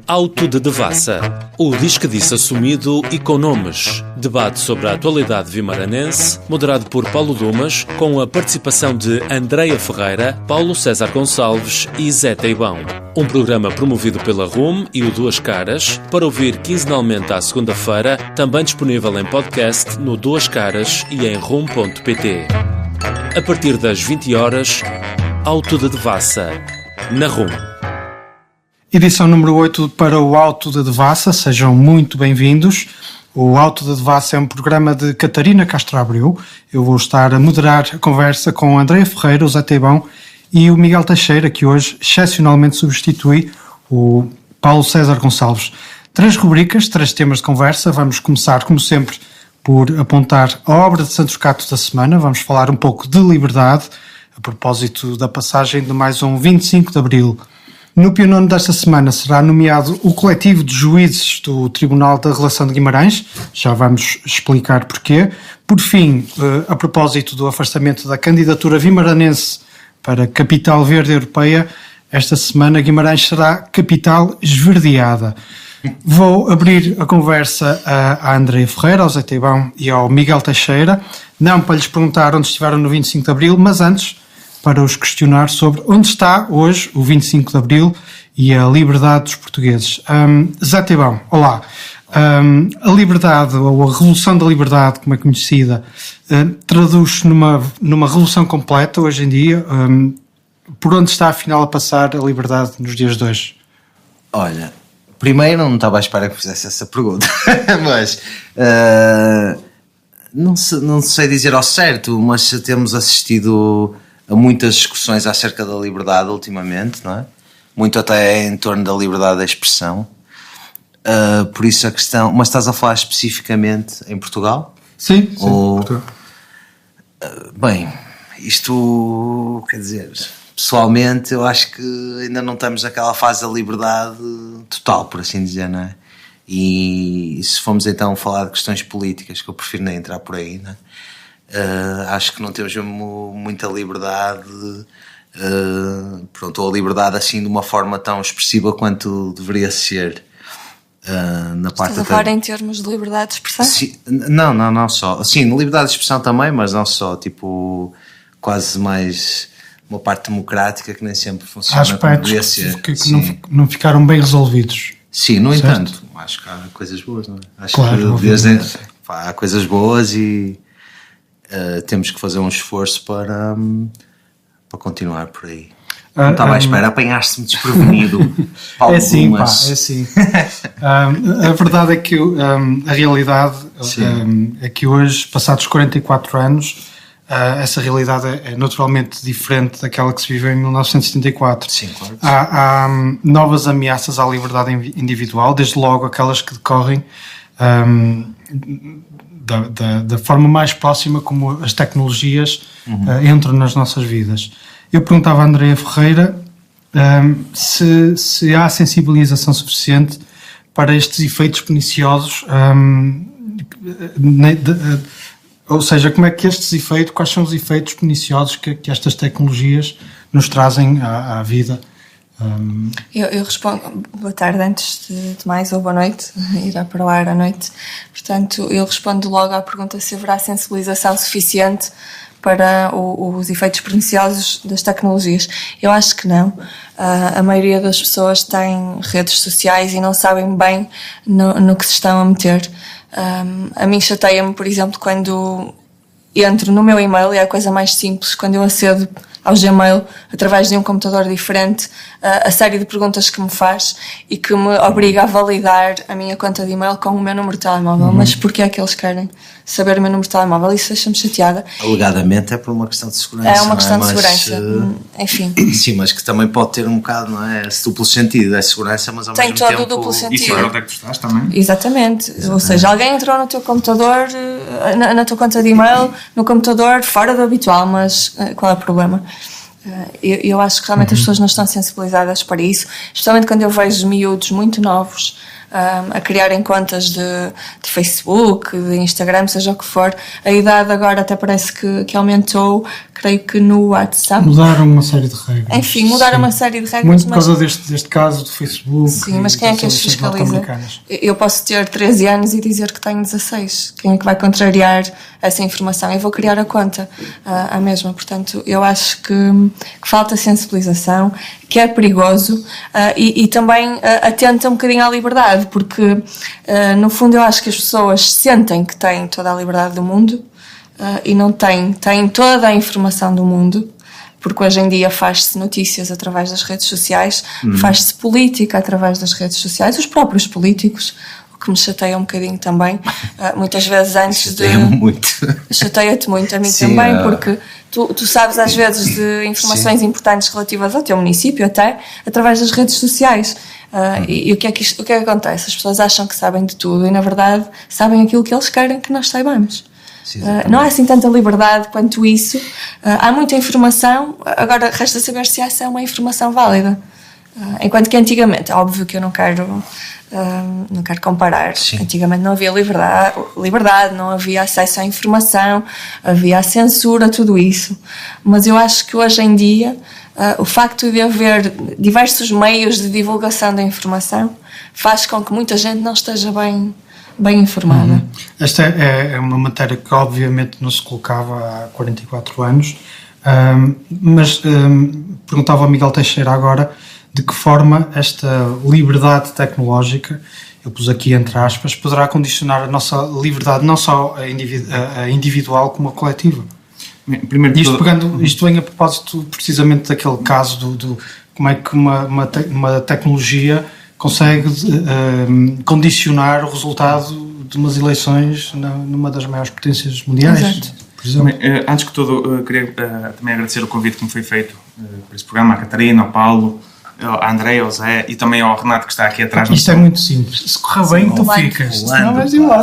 Auto de Devassa, o Disque Disse assumido e com nomes. Debate sobre a atualidade vimaranense, moderado por Paulo Dumas, com a participação de Andreia Ferreira, Paulo César Gonçalves e Zé Teibão. Um programa promovido pela RUM e o Duas Caras, para ouvir quinzenalmente à segunda-feira, também disponível em podcast no Duas Caras e em rum.pt. A partir das 20 horas, Auto de Devassa, na RUM. Edição número 8 para o Auto de Devassa, sejam muito bem-vindos. O Auto de Devassa é um programa de Catarina Castro Abreu. Eu vou estar a moderar a conversa com Andreia Ferreira, o Zé Teibão e o Miguel Teixeira, que hoje excepcionalmente substitui o Paulo César Gonçalves. 3 rubricas, 3 temas de conversa. Vamos começar, como sempre, por apontar a obra de Santos Cato da semana. Vamos falar um pouco de liberdade, a propósito da passagem de mais um 25 de Abril. No Pionono desta semana será nomeado o coletivo de juízes do Tribunal da Relação de Guimarães, já vamos explicar porquê. Por fim, a propósito do afastamento da candidatura vimaranense para a Capital Verde Europeia, esta semana Guimarães será capital esverdeada. Vou abrir a conversa à Andreia Ferreira, ao Zé Teibão e ao Miguel Teixeira, não para lhes perguntar onde estiveram no 25 de Abril, mas antes para os questionar sobre onde está hoje o 25 de Abril e a liberdade dos portugueses. Zé Teibão, olá. A liberdade, ou a Revolução da Liberdade, como é conhecida, traduz-se numa revolução completa hoje em dia. Por onde está, afinal, a passar a liberdade nos dias de hoje? Olha, primeiro não estava à espera que fizesse essa pergunta, mas não sei dizer ao certo, mas temos assistido a muitas discussões acerca da liberdade ultimamente, não é? Muito até em torno da liberdade da expressão. Por isso a questão... Mas estás a falar especificamente em Portugal? Sim, Portugal. Bem, isto... Quer dizer, pessoalmente eu acho que ainda não estamos naquela fase da liberdade total, por assim dizer, não é? E se formos então falar de questões políticas, que eu prefiro nem entrar por aí, não é? Acho que não temos mesmo muita liberdade, ou a liberdade assim de uma forma tão expressiva quanto deveria ser. Na parte Estás a falar em termos de liberdade de expressão? Sim, não só. Sim, liberdade de expressão também, mas não só, tipo, quase mais uma parte democrática que nem sempre funciona. Há aspectos deveria ser. que não ficaram bem resolvidos. Sim, no certo? entanto, acho que há coisas boas, não é? Acho claro, que há coisas boas e temos que fazer um esforço para continuar por aí. Não estava à espera, apanhaste-me desprevenido. É assim, é assim. A verdade é que a realidade é que hoje, passados 44 anos, essa realidade é naturalmente diferente daquela que se viveu em 1974. Sim, claro. Há novas ameaças à liberdade individual, desde logo aquelas que decorrem da forma mais próxima como as tecnologias entram nas nossas vidas. Eu perguntava à Andreia Ferreira se há sensibilização suficiente para estes efeitos perniciosos, ou seja, como é que quais são os efeitos perniciosos que estas tecnologias nos trazem à vida? Eu respondo, boa tarde antes de mais, ou boa noite, irá para o ar à noite. Portanto, eu respondo logo à pergunta se haverá sensibilização suficiente para os efeitos perniciosos das tecnologias. Eu acho que não. A maioria das pessoas tem redes sociais e não sabem bem no que se estão a meter. A mim chateia-me, por exemplo, quando entro no meu e-mail, e é a coisa mais simples, quando eu acedo ao Gmail, através de um computador diferente, a série de perguntas que me faz e que me obriga a validar a minha conta de e-mail com o meu número de telemóvel. Mas porquê é que eles querem saber o meu número de telemóvel? Isso deixa-me chateada. Alegadamente é por uma questão de segurança. É uma questão de segurança, enfim. Sim, mas que também pode ter um bocado, não é? Esse duplo sentido, é segurança, mas ao tem mesmo todo tempo... o duplo sentido. E saber onde é que tu estás também. Exatamente. Ou seja, alguém entrou no teu computador, na tua conta de e-mail, no computador, fora do habitual, mas qual é o problema? Eu acho que realmente as pessoas não estão sensibilizadas para isso, especialmente quando eu vejo miúdos muito novos a criarem contas de Facebook, de Instagram, seja o que for. A idade agora até parece que aumentou, creio que no WhatsApp. Mudaram uma série de regras. Enfim, mudaram uma série de regras. Muito por causa deste caso do Facebook. Sim, mas quem é que as fiscaliza? Eu posso ter 13 anos e dizer que tenho 16. Quem é que vai contrariar essa informação? Eu vou criar a conta à mesma. Portanto, eu acho que falta sensibilização, que é perigoso e também atenta um bocadinho à liberdade, porque no fundo eu acho que as pessoas sentem que têm toda a liberdade do mundo e não têm toda a informação do mundo, porque hoje em dia faz-se notícias através das redes sociais, faz-se política através das redes sociais, os próprios políticos, o que me chateia um bocadinho também, muitas vezes antes chateia-te muito a mim. Sim, também, porque tu sabes às vezes de informações importantes relativas ao teu município até, através das redes sociais. E o que é que acontece? As pessoas acham que sabem de tudo e na verdade sabem aquilo que eles querem que nós saibamos. Não há assim tanta liberdade quanto isso. Há muita informação, agora resta saber se essa é uma informação válida. Enquanto que antigamente, é óbvio que eu não quero comparar. Sim. Antigamente não havia liberdade, não havia acesso à informação, havia a censura, tudo isso. Mas eu acho que hoje em dia o facto de haver diversos meios de divulgação da informação faz com que muita gente não esteja bem informada. Esta é uma matéria que obviamente não se colocava há 44 anos, mas perguntava ao Miguel Teixeira agora de que forma esta liberdade tecnológica, eu pus aqui entre aspas, poderá condicionar a nossa liberdade não só a individual como a coletiva. Primeiro, isto vem a propósito precisamente daquele caso do como é que uma tecnologia consegue condicionar o resultado de umas eleições numa das maiores potências mundiais. Exato. Por exemplo. Antes que tudo, queria também agradecer o convite que me foi feito por este programa, à Catarina, ao Paulo, à Andréia, ao Zé e também ao Renato que está aqui atrás. Isto é muito simples. Se correr bem, tu ficas. Não vais embora.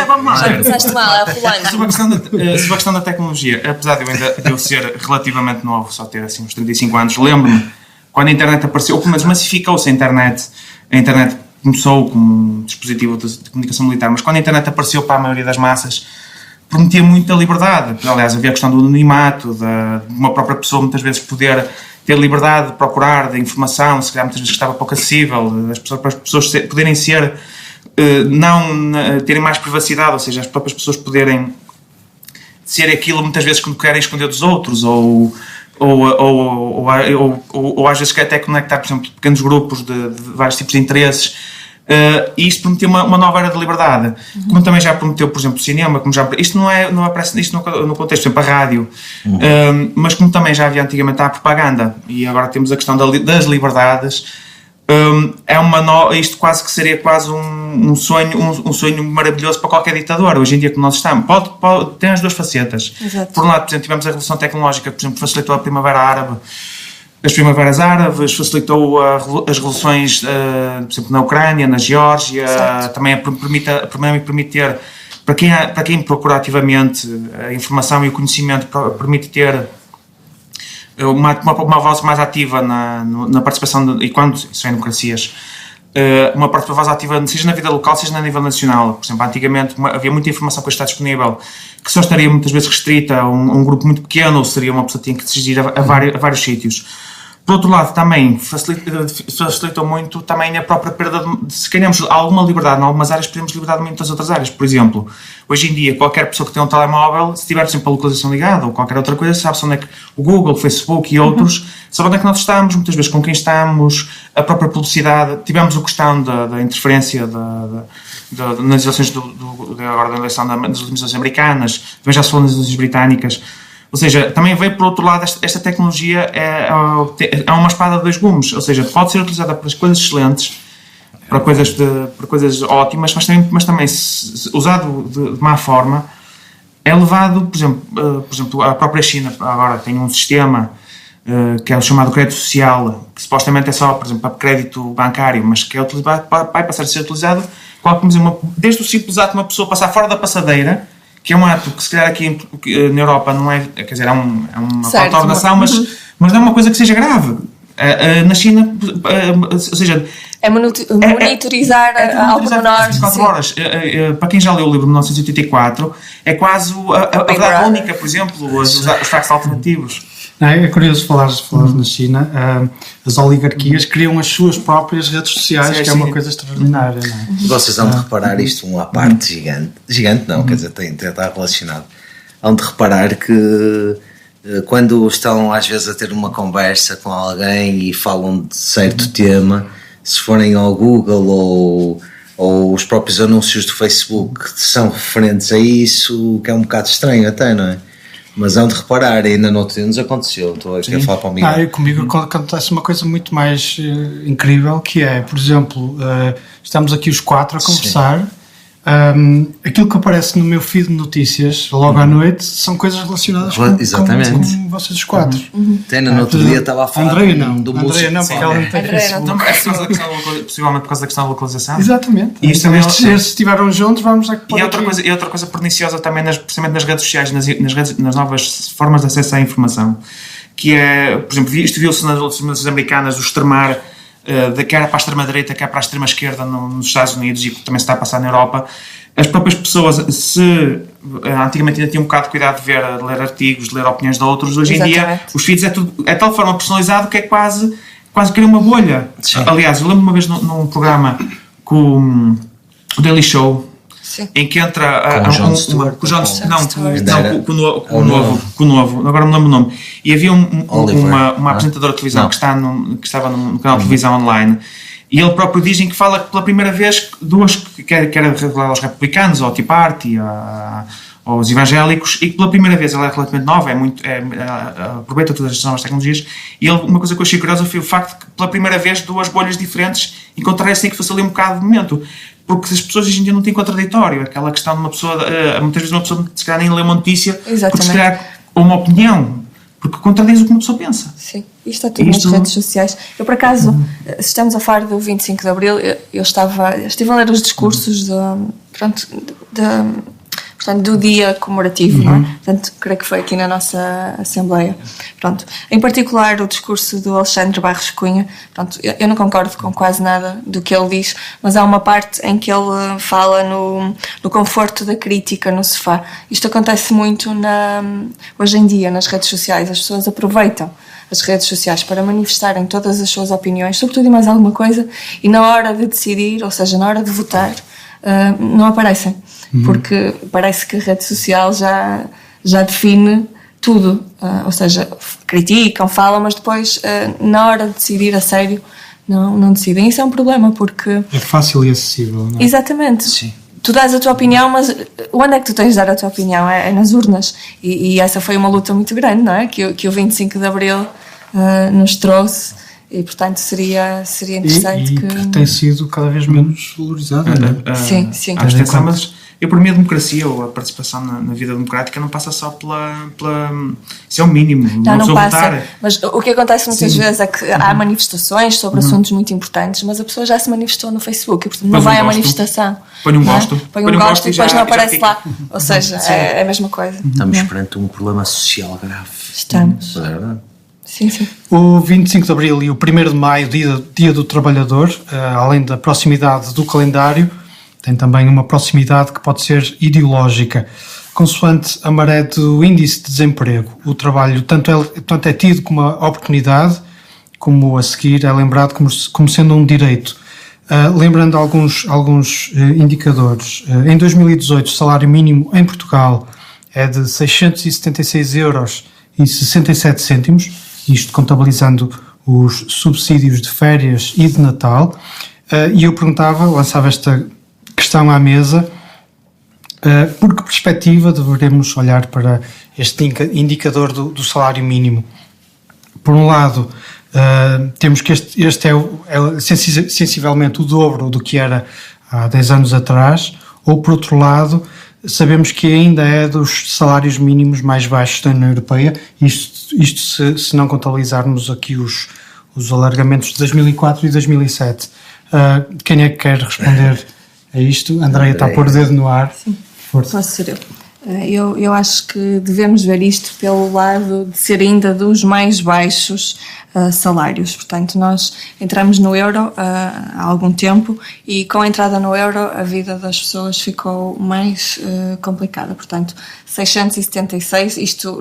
Vamos lá. Já começaste mal, é rolando. Sobre a questão da tecnologia, apesar de eu ser relativamente novo, só ter assim uns 35 anos, lembro-me quando a internet apareceu, ou pelo menos massificou-se a internet começou como um dispositivo de comunicação militar, mas quando a internet apareceu para a maioria das massas, prometia muita liberdade. Aliás, havia a questão do anonimato, de uma própria pessoa muitas vezes poder ter liberdade de procurar da informação, se calhar muitas vezes estava pouco acessível, para as pessoas poderem ser, terem mais privacidade, ou seja, as próprias pessoas poderem ser aquilo muitas vezes que querem esconder dos outros, ou às vezes quer até conectar, por exemplo, pequenos grupos de vários tipos de interesses. E isto prometeu uma nova era de liberdade, como também já prometeu, por exemplo, o cinema, isto não aparece isto no contexto, por exemplo, a rádio, mas como também já havia antigamente a propaganda, e agora temos a questão das liberdades. Isto quase que seria quase um sonho maravilhoso para qualquer ditador. Hoje em dia que nós estamos, tem as duas facetas. Exato. Por um lado, por exemplo, tivemos a Revolução Tecnológica, por exemplo, facilitou a Primavera Árabe, as Primaveras Árabes, facilitou as revoluções, por exemplo, na Ucrânia, na Geórgia. Exato. Também permite ter, para quem procura ativamente a informação e o conhecimento, permite ter uma voz mais ativa na participação, e quando isso é em democracias, uma voz ativa, seja na vida local, seja na nível nacional. Por exemplo, antigamente havia muita informação que está disponível, que só estaria muitas vezes restrita a um grupo muito pequeno, ou seria uma pessoa que tinha que se dirigir a vários sítios. Por outro lado, também facilitou muito também a própria perda se queremos alguma liberdade em algumas áreas, podemos liberdade em muitas outras áreas. Por exemplo, hoje em dia, qualquer pessoa que tem um telemóvel, se tiver sempre a localização ligada ou qualquer outra coisa, sabe onde é que o Google, o Facebook e outros, sabe onde é que nós estamos, muitas vezes com quem estamos, a própria publicidade. Tivemos a questão da interferência nas eleições agora da eleição das eleições americanas, também já se falou nas eleições britânicas. Ou seja, também veio por outro lado, esta tecnologia é uma espada de dois gumes, ou seja, pode ser utilizada para coisas excelentes, para coisas ótimas, mas também se usado de má forma, é levado, por exemplo, a própria China agora tem um sistema que é o chamado crédito social, que supostamente é só, por exemplo, para crédito bancário, mas que vai passar a ser utilizado desde o simples ato de uma pessoa passar fora da passadeira, que é um ato que se calhar aqui na Europa não é, quer dizer, é uma contornação, mas não é uma coisa que seja grave. Na China, ou seja, É monitorizar ao pormenor. 24 horas. Para quem já leu o livro de 1984, é quase a verdade única, por exemplo, os factos alternativos. É curioso falar na China. As oligarquias criam as suas próprias redes sociais, que é uma coisa extraordinária. Não é? E vocês hão de reparar isto, uma parte gigante não, quer dizer, está relacionado. Hão de reparar que quando estão às vezes a ter uma conversa com alguém e falam de certo tema, se forem ao Google ou os próprios anúncios do Facebook são referentes a isso, que é um bocado estranho até, não é? Mas hão de reparar, ainda no outro dia nos aconteceu. Estou aqui a falar para o Miguel. Comigo acontece uma coisa muito mais incrível, que é, por exemplo, estamos aqui os 4 a conversar. Aquilo que aparece no meu feed de notícias logo à noite são coisas relacionadas com vocês os 4. Até no outro dia estava a falar Andreia não, porque ela não tem Facebook. Possivelmente por causa da questão da localização. Exatamente. E estes estiveram juntos, vamos a que e outra coisa perniciosa também, precisamente nas redes sociais, nas novas formas de acesso à informação, que é, por exemplo, isto viu-se nas eleições americanas, o extremar, quer para a extrema-direita, quer para a extrema-esquerda nos Estados Unidos, e também se está a passar na Europa. As próprias pessoas, se antigamente ainda tinham um bocado de cuidado de ler artigos, de ler opiniões de outros, hoje em dia os feeds é de tal forma personalizado que é quase cria uma bolha. Sim. Aliás, eu lembro uma vez num programa com o Daily Show, sim, em que entra com o novo, agora não me lembro o nome, e havia uma apresentadora de televisão que estava no canal de televisão online, e ele próprio dizem que fala que pela primeira vez quer revelar aos republicanos, ao Tea Party, aos evangélicos, e que pela primeira vez, ela é relativamente nova, aproveita todas as novas tecnologias, e uma coisa que eu achei curiosa foi o facto de que pela primeira vez 2 bolhas diferentes encontraram-se, que fosse ali um bocado de momento. Porque as pessoas hoje em dia não têm contraditório, aquela questão de uma pessoa, muitas vezes uma pessoa se calhar nem lê uma notícia, porque se calhar uma opinião, porque contradiz o que uma pessoa pensa. Sim, isto está tudo nas redes sociais. Eu, por acaso, se estamos a falar do 25 de Abril, eu estive a ler os discursos do dia comemorativo, não é? Portanto, creio que foi aqui na nossa Assembleia. Pronto. Em particular, o discurso do Alexandre Barros Cunha, pronto, eu não concordo com quase nada do que ele diz, mas há uma parte em que ele fala no conforto da crítica no sofá. Isto acontece muito hoje em dia nas redes sociais. As pessoas aproveitam as redes sociais para manifestarem todas as suas opiniões, sobre tudo e mais alguma coisa, e na hora de decidir, ou seja, na hora de votar, não aparecem. Porque parece que a rede social já define tudo, ou seja, criticam, falam, mas depois na hora de decidir a sério não decidem. Isso é um problema, porque é fácil e acessível, não é? Exatamente. Sim. Tu dás a tua opinião, mas onde é que tu tens de dar a tua opinião? É nas urnas, e essa foi uma luta muito grande, não é? Que o 25 de Abril nos trouxe. E portanto seria interessante que tem sido cada vez menos valorizado. Sim. Mas para mim a democracia ou a participação na vida democrática não passa só pela isso é o mínimo. Não passa. Votar. Mas o que acontece muitas vezes é que há manifestações sobre assuntos muito importantes, mas a pessoa já se manifestou no Facebook e portanto não vai à manifestação. Põe um gosto e depois não aparece lá. Ou seja, é a mesma coisa. Estamos perante um problema social grave. Estamos. É verdade. Sim. O 25 de Abril e o 1º de Maio, dia do Trabalhador, além da proximidade do calendário, tem também uma proximidade que pode ser ideológica. Consoante a maré do índice de desemprego, o trabalho tanto é tido como uma oportunidade, como a seguir é lembrado como sendo um direito. Lembrando alguns indicadores. Em 2018, o salário mínimo em Portugal é de 676,67 €, isto contabilizando os subsídios de férias e de Natal, e eu lançava esta questão à mesa, por que perspectiva devemos olhar para este indicador do salário mínimo? Por um lado, temos que este é sensivelmente o dobro do que era há 10 anos atrás, ou por outro lado, sabemos que ainda é dos salários mínimos mais baixos da União Europeia, isto se não contabilizarmos aqui os alargamentos de 2004 e 2007. Quem é que quer responder a isto? Andreia está a pôr o dedo no ar. Sim, posso ser eu. Eu acho que devemos ver isto pelo lado de ser ainda dos mais baixos salários. Portanto, nós entramos no euro há algum tempo e com a entrada no euro a vida das pessoas ficou mais complicada. Portanto, 676, isto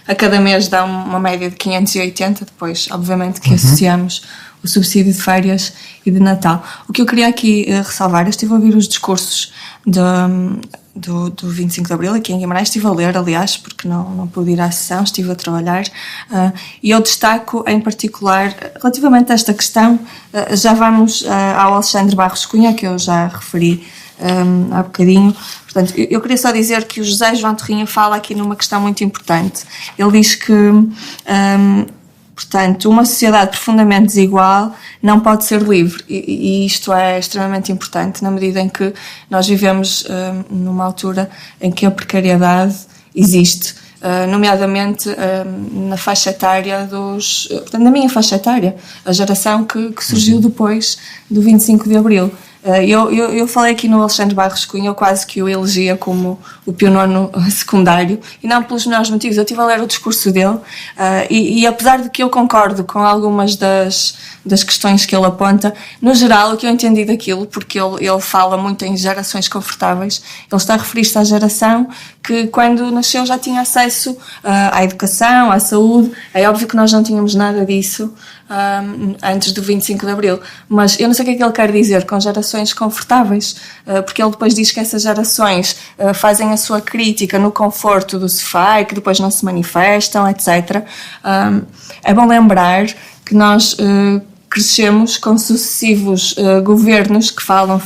a cada mês dá uma média de 580, depois obviamente que associamos o subsídio de férias e de Natal. O que eu queria aqui ressalvar, eu estive a ouvir os discursos do 25 de Abril aqui em Guimarães, estive a ler, aliás, porque não pude ir à sessão, estive a trabalhar, e eu destaco em particular, relativamente a esta questão, já vamos ao Alexandre Barros Cunha, que eu já referi há bocadinho. Portanto, eu queria só dizer que o José João Torrinha fala aqui numa questão muito importante. Ele diz que portanto, uma sociedade profundamente desigual não pode ser livre, e isto é extremamente importante na medida em que nós vivemos numa altura em que a precariedade existe, nomeadamente na faixa etária portanto, na minha faixa etária, a geração que surgiu depois do 25 de Abril. Eu falei aqui no Alexandre Barros Cunha, eu quase que o elegia como o pioneiro secundário, e não pelos melhores motivos. Eu estive a ler o discurso dele e apesar de que eu concordo com algumas das questões que ele aponta, no geral o que eu entendi daquilo, porque ele fala muito em gerações confortáveis, ele está a referir-se à geração que quando nasceu já tinha acesso à educação, à saúde. É óbvio que nós não tínhamos nada disso antes do 25 de Abril, mas eu não sei o que é que ele quer dizer com gerações confortáveis, porque ele depois diz que essas gerações fazem a sua crítica no conforto do sofá e que depois não se manifestam, etc. É bom lembrar que nós crescemos com sucessivos governos que falam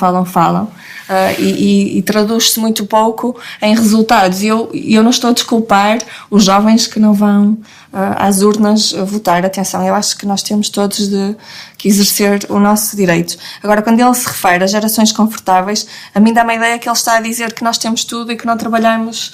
e traduz-se muito pouco em resultados. E eu não estou a desculpar os jovens que não vão às urnas votar. Atenção, eu acho que nós temos todos que exercer o nosso direito. Agora, quando ele se refere a gerações confortáveis, a mim dá uma ideia que ele está a dizer que nós temos tudo e que não trabalhamos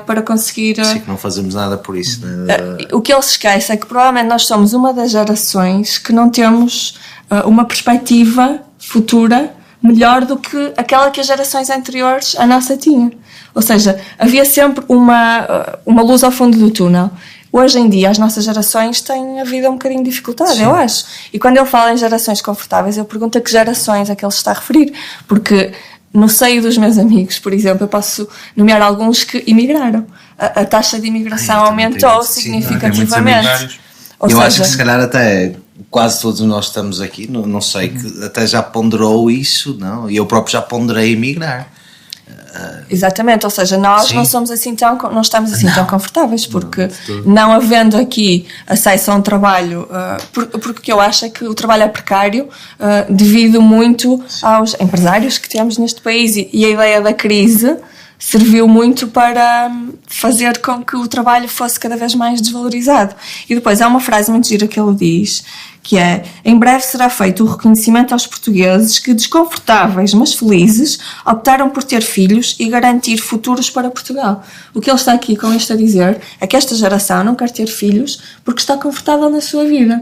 para conseguir... Sim, que não fazemos nada por isso, né? O que ele se esquece é que provavelmente nós somos uma das gerações que não temos uma perspectiva futura melhor do que aquela que as gerações anteriores à nossa tinha. Ou seja, havia sempre uma luz ao fundo do túnel. Hoje em dia as nossas gerações têm a vida um bocadinho dificultada, eu acho. E quando ele fala em gerações confortáveis, eu pergunto a que gerações é que ele se está a referir. Porque no seio dos meus amigos, por exemplo, eu posso nomear alguns que emigraram. A taxa de imigração aumentou significativamente. Eu acho que se calhar até quase todos nós estamos aqui, não sei, que até já ponderou isso, não? E eu próprio já ponderei emigrar. Exatamente, ou seja, nós não estamos assim tão confortáveis, porque não havendo aqui acesso a um trabalho, porque eu acho é que o trabalho é precário devido muito aos empresários que temos neste país, e a ideia da crise serviu muito para fazer com que o trabalho fosse cada vez mais desvalorizado. E depois há uma frase muito gira que ele diz, que é: em breve será feito o reconhecimento aos portugueses que, desconfortáveis mas felizes, optaram por ter filhos e garantir futuros para Portugal. O que ele está aqui com isto a dizer é que esta geração não quer ter filhos porque está confortável na sua vida.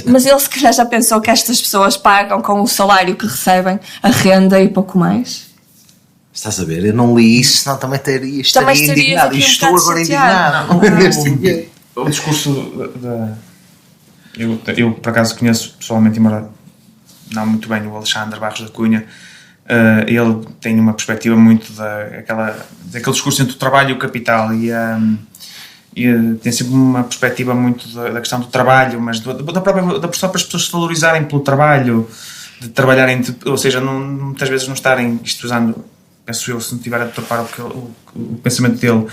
Mas ele se calhar já pensou que estas pessoas pagam com o salário que recebem a renda e pouco mais? Estás a ver? Eu não li isso, senão também estaria indignado. E estou agora indignado. O discurso eu por acaso conheço pessoalmente, embora não muito bem, o Alexandre Barros da Cunha. Ele tem uma perspectiva muito daquele discurso entre o trabalho e o capital, e tem sempre uma perspectiva muito da questão do trabalho, mas das próprias pessoas se valorizarem pelo trabalho, de trabalharem, ou seja, muitas vezes não estarem, isto usando, penso eu, se não tiver a topar o pensamento dele,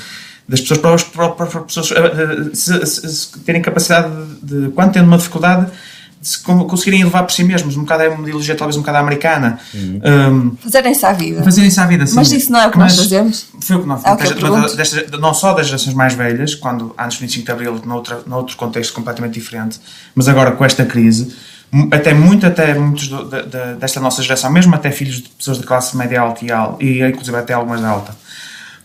das pessoas para pessoas se terem capacidade de, quando tendo uma dificuldade, de se conseguirem elevar por si mesmos. Um bocado é uma ideologia talvez um bocado americana. Fazerem-se à vida. Sim. Mas isso não é o que nós fazemos? Foi o que nós fazemos. Não só das gerações mais velhas, quando antes do 25 de Abril, noutro contexto completamente diferente, mas agora com esta crise, até muitos desta nossa geração, mesmo até filhos de pessoas de classe média alta e inclusive até algumas alta,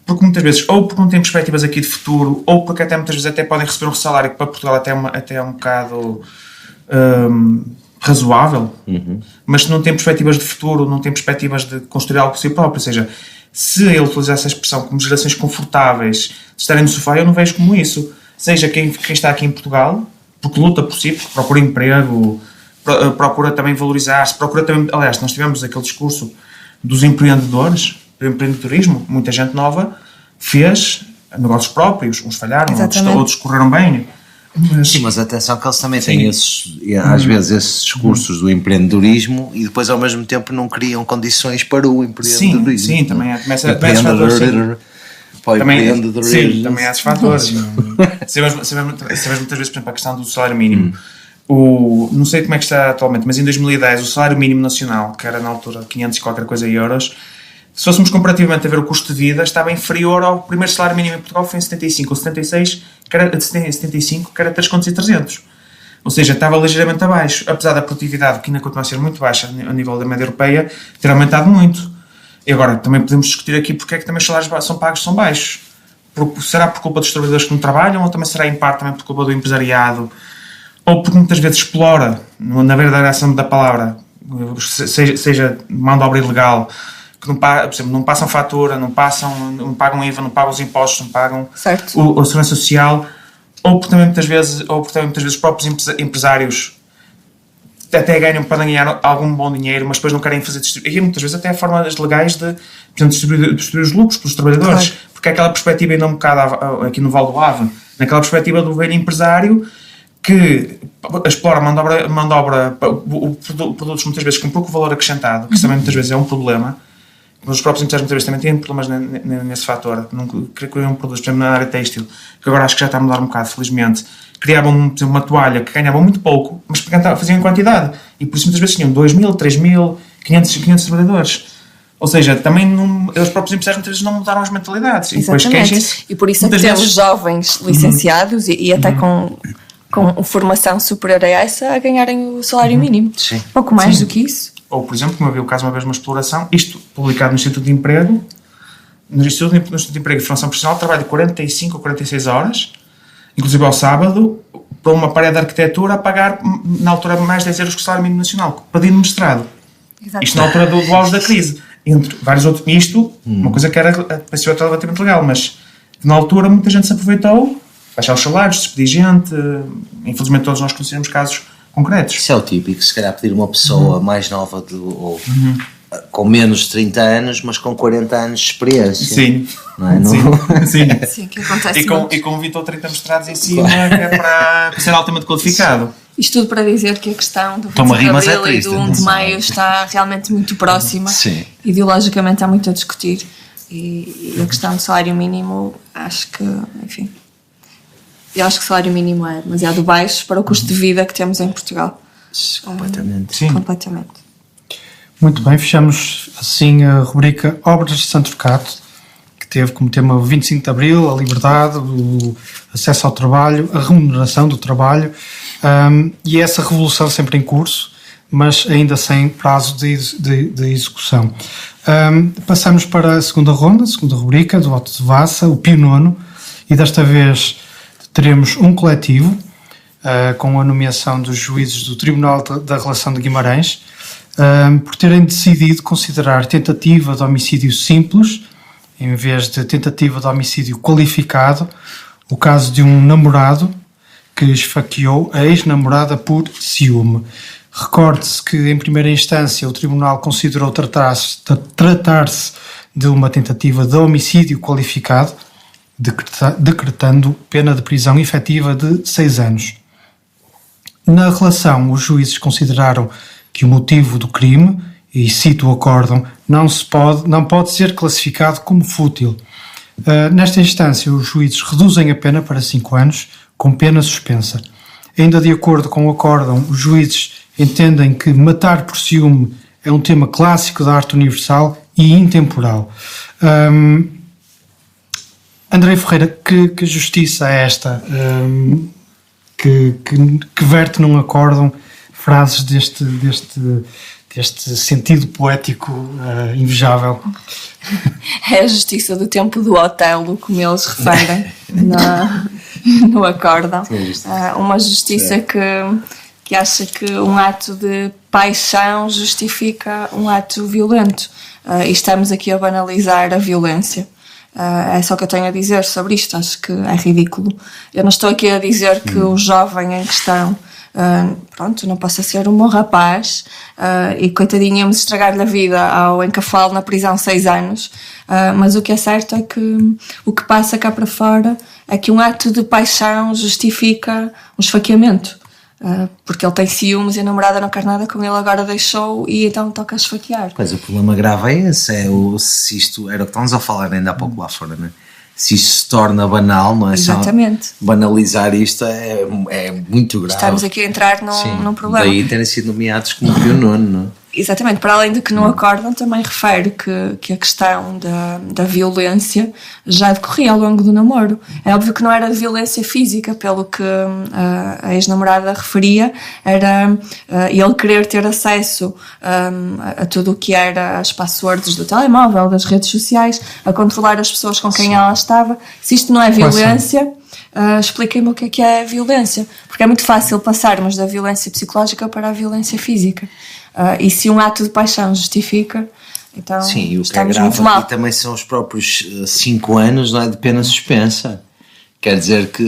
porque muitas vezes, ou porque não têm perspectivas aqui de futuro, ou porque até muitas vezes até podem receber um salário que para Portugal até é um bocado razoável, mas se não têm perspectivas de futuro, não têm perspectivas de construir algo por si próprio, ou seja, se ele utilizasse essa expressão como gerações confortáveis de estarem no sofá, eu não vejo como isso. Seja quem está aqui em Portugal, porque luta por si, porque procura emprego, procura também valorizar-se, procura também... Aliás, nós tivemos aquele discurso dos empreendedores, do empreendedorismo, muita gente nova fez negócios próprios, uns falharam, outros correram bem. Sim, mas atenção que eles também têm às vezes esses discursos do empreendedorismo e depois ao mesmo tempo não criam condições para o empreendedorismo. Sim, também começa a também há esses fatores. Sabemos muitas vezes, por exemplo, a questão do salário mínimo. Não sei como é que está atualmente, mas em 2010 o salário mínimo nacional, que era na altura 500 e qualquer coisa euros, se fôssemos comparativamente a ver o custo de vida, estava inferior ao primeiro salário mínimo em Portugal, foi em 75 ou 76, que era 75, que era 3.300. Ou seja, estava ligeiramente abaixo, apesar da produtividade, que ainda continua a ser muito baixa a nível da média europeia, ter aumentado muito. E agora, também podemos discutir aqui porque é que também os salários são pagos, são baixos. Será por culpa dos trabalhadores que não trabalham, ou também será em parte também por culpa do empresariado, ou porque muitas vezes explora, na verdadeira ação da palavra, seja mão de obra ilegal, que por exemplo, não passam fatura, não pagam IVA, não pagam os impostos, não pagam a segurança social, ou porque também muitas vezes os próprios empresários até podem ganhar algum bom dinheiro, mas depois não querem fazer distribuir. E muitas vezes até há formas legais de distribuir os lucros pelos trabalhadores, porque é aquela perspectiva ainda um bocado aqui no Val do Ave, naquela perspectiva do velho empresário que explora mão de obra, produtos muitas vezes com pouco valor acrescentado, que também muitas vezes é um problema. Os próprios empresários muitas vezes também têm problemas nesse fator. Não criam produtos, por exemplo, na área têxtil, que agora acho que já está a mudar um bocado, felizmente. Criavam, por exemplo, uma toalha que ganhavam muito pouco, mas faziam em quantidade. E por isso muitas vezes tinham 2.000, 3.000, 500 trabalhadores. Ou seja, também os próprios empresários muitas vezes não mudaram as mentalidades. Exatamente. E por isso é que temos jovens licenciados e até com formação superior a essa a ganharem o salário mínimo. Sim. Pouco mais do que isso. Ou, por exemplo, como eu vi o caso uma vez de uma exploração, isto publicado no Instituto de Emprego, no Instituto de Emprego e Formação Profissional, trabalho 45 ou 46 horas, inclusive ao sábado, para uma parede de arquitetura a pagar, na altura, mais 10 euros que o salário mínimo nacional, pedindo mestrado. Exato. Isto na altura do auge da crise. Entre vários outros, uma coisa que era parecia relativamente legal, mas na altura muita gente se aproveitou, baixar os salários, despedir gente, infelizmente todos nós conhecemos casos concretos. Isso é o típico, se calhar pedir uma pessoa mais nova com menos de 30 anos, mas com 40 anos de experiência. Sim. Não é? Sim, que acontece e com 20 ou 30 mestrados em cima, que é para ser altamente qualificado. Isto tudo para dizer que a questão do 25 de abril e do 1 de maio está realmente muito próxima. Sim. Ideologicamente há muito a discutir. E a questão do salário mínimo, acho que, enfim... Eu acho que o salário mínimo é demasiado baixo para o custo de vida que temos em Portugal. Completamente. Sim. Completamente. Muito bem, fechamos assim a rubrica Obras de Santurcato, que teve como tema o 25 de Abril, a liberdade, o acesso ao trabalho, a remuneração do trabalho e essa revolução sempre em curso, mas ainda sem prazo de execução. Passamos para a segunda ronda, a segunda rubrica do Auto de Vassa, o Pio IX, e desta vez teremos um coletivo com a nomeação dos juízes do Tribunal da Relação de Guimarães por terem decidido considerar tentativa de homicídio simples em vez de tentativa de homicídio qualificado o caso de um namorado que esfaqueou a ex-namorada por ciúme. Recorde-se que em primeira instância o Tribunal considerou tratar-se de uma tentativa de homicídio qualificado, decretando pena de prisão efetiva de 6 anos. Na relação, os juízes consideraram que o motivo do crime, e cito o acórdão, não pode ser classificado como fútil. Nesta instância, os juízes reduzem a pena para 5 anos, com pena suspensa. Ainda de acordo com o acórdão, os juízes entendem que matar por ciúme é um tema clássico da arte universal e intemporal. André Ferreira, que justiça é esta que verte num acórdão frases deste sentido poético invejável? É a justiça do tempo do Otelo, como eles referem no acórdão. Uma justiça que acha que um ato de paixão justifica um ato violento. E estamos aqui a banalizar a violência. É só o que eu tenho a dizer sobre isto. Acho que é ridículo. Eu não estou aqui a dizer que o jovem em questão não possa ser um bom rapaz e coitadinho íamos estragar-lhe a vida ao encafá-lo na prisão 6 anos, mas o que é certo é que o que passa cá para fora é que um ato de paixão justifica um esfaqueamento, porque ele tem ciúmes e a namorada não quer nada com ele, agora deixou e então toca a esfaquear. Pois o problema grave é esse, se isto era o que estamos a falar ainda há pouco lá fora, não é? Se isto se torna banal, não é? Exatamente. Só banalizar isto é muito grave. Estamos aqui a entrar num problema. Daí terem sido nomeados como Pio Nono, não é? Exatamente, para além de que no acórdão também refere que a questão da violência já decorria ao longo do namoro. É óbvio que não era de violência física, pelo que a ex-namorada referia, era ele querer ter acesso a tudo o que era as passwords do telemóvel, das redes sociais, a controlar as pessoas com quem ela estava. Se isto não é violência, expliquem-me o que é violência, porque é muito fácil passarmos da violência psicológica para a violência física. E se um ato de paixão justifica, então sim, estamos muito mal. E também são os próprios 5 anos, não é, de pena suspensa. Quer dizer que,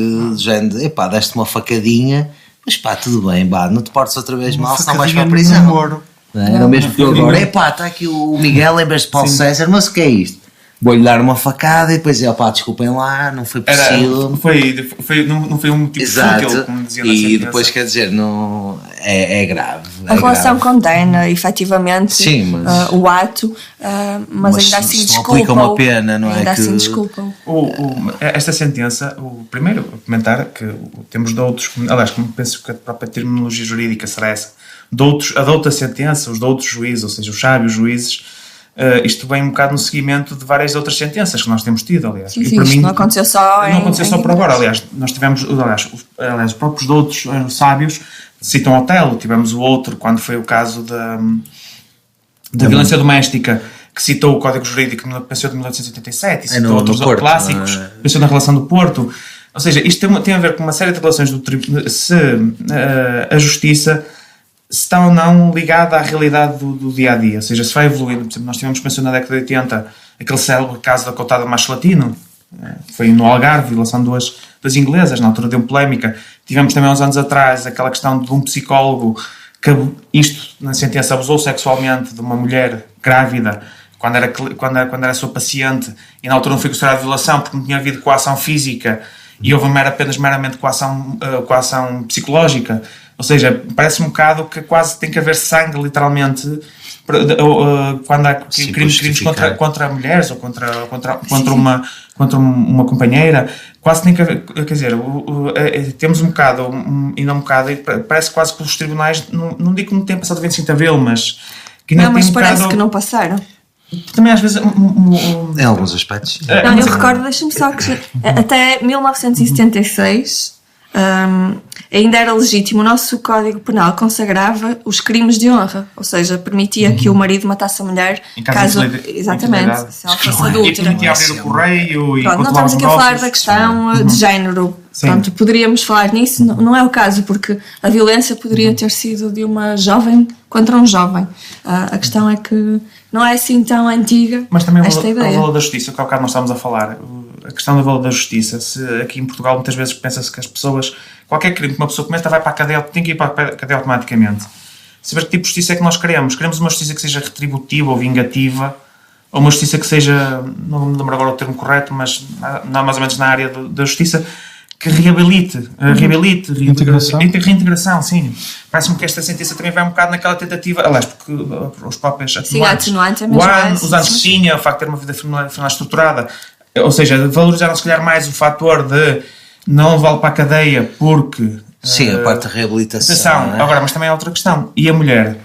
deste uma facadinha, mas tudo bem, não te portes outra vez mal, senão vais para a prisão. Era o mesmo que agora, está aqui o Miguel em vez de Paulo César, mas o que é isto? Vou-lhe dar uma facada e depois desculpem lá, não foi possível. Não foi um motivo fútil, como dizia na sentença. E depois, quer dizer, não, é grave. A relação condena, efetivamente, o ato, mas ainda assim desculpam. Aplica uma pena, não é? Ainda assim desculpam. Esta sentença, primeiro, comentar que temos de outros, aliás, como penso que a própria terminologia jurídica será essa, a de outra sentença, os de outros juízes, ou seja, os sábios juízes. Isto vem um bocado no seguimento de várias outras sentenças que nós temos tido, aliás. Sim, isto não aconteceu só por agora, aliás. Nós tivemos, os próprios outros sábios citam Otelo, tivemos o outro quando foi o caso da violência doméstica, que citou o Código Jurídico de 1887 e citou outros clássicos, pensou na relação do Porto. Ou seja, isto tem a ver com uma série de relações do tribunal, se a justiça está ou não ligada à realidade do dia-a-dia, ou seja, se vai evoluindo. Por exemplo, nós tivemos que mencionar na década de 80 aquele célebre caso da cotada Macho Latino, foi no Algarve, violação de duas inglesas, na altura deu polémica. Tivemos também há uns anos atrás aquela questão de um psicólogo que, na sentença, abusou sexualmente de uma mulher grávida quando era sua paciente, e na altura não foi considerada violação porque não tinha havido coação física e houve apenas meramente coação psicológica. Ou seja, parece um bocado que quase tem que haver sangue, literalmente, quando há crimes contra mulheres ou contra uma companheira. Quase tem que haver, quer dizer, temos um bocado, e parece quase que os tribunais, não digo que não tenham passado 25 de Abril, mas que ainda mas parece que não passaram. Também às vezes em alguns aspectos. Não, eu recordo, deixa-me só que até 1976 ainda era legítimo. O nosso Código Penal consagrava os crimes de honra, ou seja, permitia que o marido matasse a mulher caso exatamente, se ela fosse adúltera. E permitia abrir o correio. Pronto, não estamos aqui a falar da questão de género. Pronto, poderíamos falar nisso, não é o caso, porque a violência poderia ter sido de uma jovem contra um jovem. A questão é que não é assim tão antiga. Mas também esta ideia. O valor da justiça, que há bocado nós estamos a falar, a questão do valor da justiça. Se aqui em Portugal muitas vezes pensa-se que as pessoas, qualquer crime que uma pessoa cometa vai para a cadeia, tem que ir para a cadeia automaticamente. Saber que tipo de justiça é que nós queremos? Queremos uma justiça que seja retributiva ou vingativa, ou uma justiça que seja, não me lembro agora o termo correto, mas mais ou menos na área da justiça, que reabilite, reintegração, sim. Parece-me que esta sentença também vai um bocado naquela tentativa, aliás, porque os próprios atenuantes, os antecedentes, o facto de ter uma vida familiar estruturada, ou seja, valorizaram se calhar mais o fator de não vale para a cadeia porque... Sim, a parte da reabilitação. Agora, mas também há outra questão. E a mulher?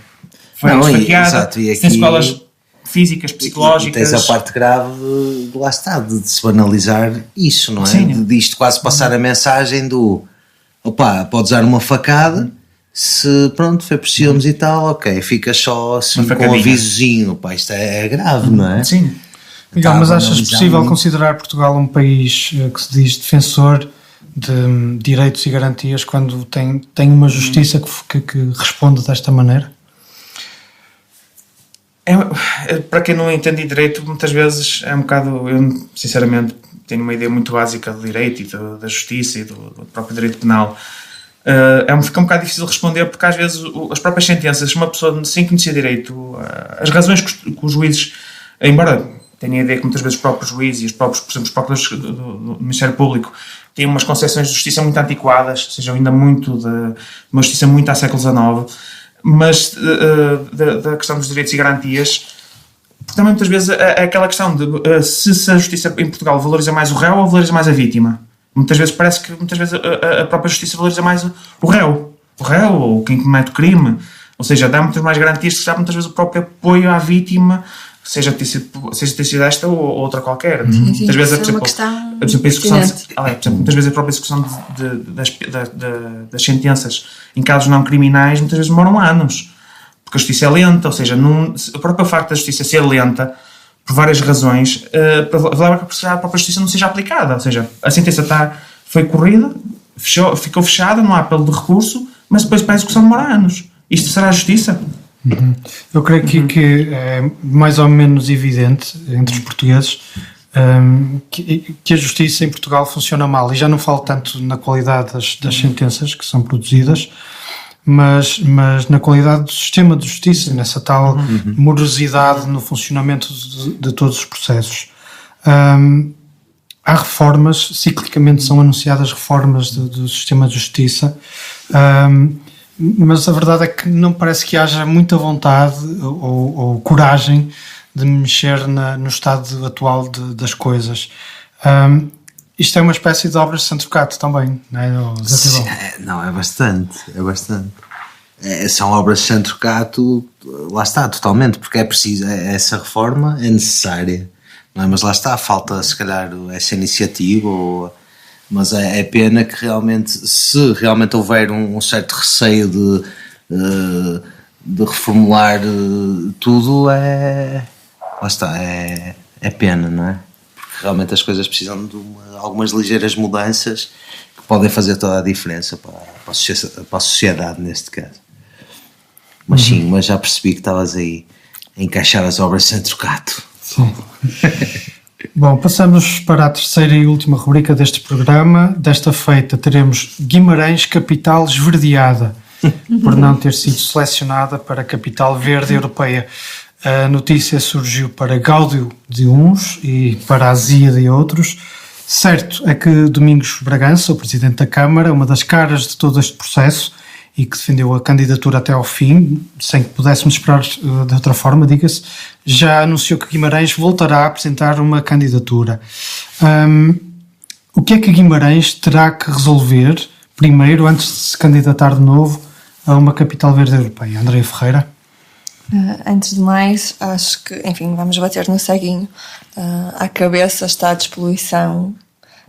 Foi esfaqueada, tem escolas físicas, psicológicas... E tens a parte grave, lá está, de se banalizar isso, não é? Sim. De isto quase passar a mensagem do... podes dar uma facada, se pronto, foi por ciúmes e tal, ok, fica só assim com um avisozinho, isto é grave, não é? Sim. Miguel, mas achas possível considerar Portugal um país que se diz defensor de direitos e garantias quando tem uma justiça que responde desta maneira? Para quem não entende direito, muitas vezes é um bocado... Eu, sinceramente, tenho uma ideia muito básica do direito e da justiça e do próprio direito penal. Fica um bocado difícil responder, porque às vezes as próprias sentenças, uma pessoa sem conhecer direito, as razões que os juízes, embora tenha a ideia que muitas vezes os próprios juízes e os próprios, por exemplo, os próprios do Ministério Público têm umas concepções de justiça muito antiquadas, ou seja, ainda muito de uma justiça muito ao século XIX, mas da questão dos direitos e garantias, porque também muitas vezes é aquela questão de se a justiça em Portugal valoriza mais o réu ou valoriza mais a vítima. Muitas vezes parece que a própria justiça valoriza mais o réu ou quem comete o crime, ou seja, dá muitas mais garantias que muitas vezes o próprio apoio à vítima, seja ter sido esta ou outra qualquer. Muitas vezes é uma questão muitas vezes a própria execução das sentenças em casos não criminais muitas vezes demoram anos, porque a justiça é lenta, ou seja, o próprio facto da justiça ser lenta por várias razões leva a que a própria justiça não seja aplicada, ou seja, a sentença foi corrida, ficou fechada, não há apelo de recurso, mas depois para a execução demora anos. Isto será a justiça? Eu creio que é mais ou menos evidente entre os portugueses que a justiça em Portugal funciona mal, e já não falo tanto na qualidade das sentenças que são produzidas, mas na qualidade do sistema de justiça, nessa tal morosidade no funcionamento de todos os processos. Há reformas, ciclicamente são anunciadas reformas do sistema de justiça, mas a verdade é que não parece que haja muita vontade ou coragem de mexer no estado atual das coisas. Isto é uma espécie de obras de Santrocato também, não é? Sim, é bastante. São obras de Santrocato, lá está, totalmente, porque é preciso, essa reforma é necessária, não é? Mas lá está, falta se calhar essa iniciativa, mas é pena que realmente, se realmente houver um certo receio de reformular tudo, lá está, é pena, não é? Realmente as coisas precisam de algumas ligeiras mudanças que podem fazer toda a diferença para a sociedade neste caso. Mas sim, mas já percebi que estavas aí a encaixar as obras sem trocato. Sim. Bom, passamos para a terceira e última rubrica deste programa. Desta feita teremos Guimarães, capital esverdeada, por não ter sido selecionada para a capital verde europeia. A notícia surgiu para gáudio de uns e para azia de outros. Certo é que Domingos Bragança, o Presidente da Câmara, uma das caras de todo este processo e que defendeu a candidatura até ao fim, sem que pudéssemos esperar de outra forma, diga-se, já anunciou que Guimarães voltará a apresentar uma candidatura. O que é que Guimarães terá que resolver primeiro, antes de se candidatar de novo a uma capital verde europeia? Andréia Ferreira? Antes de mais, acho que, enfim, vamos bater no ceguinho. À cabeça está a despoluição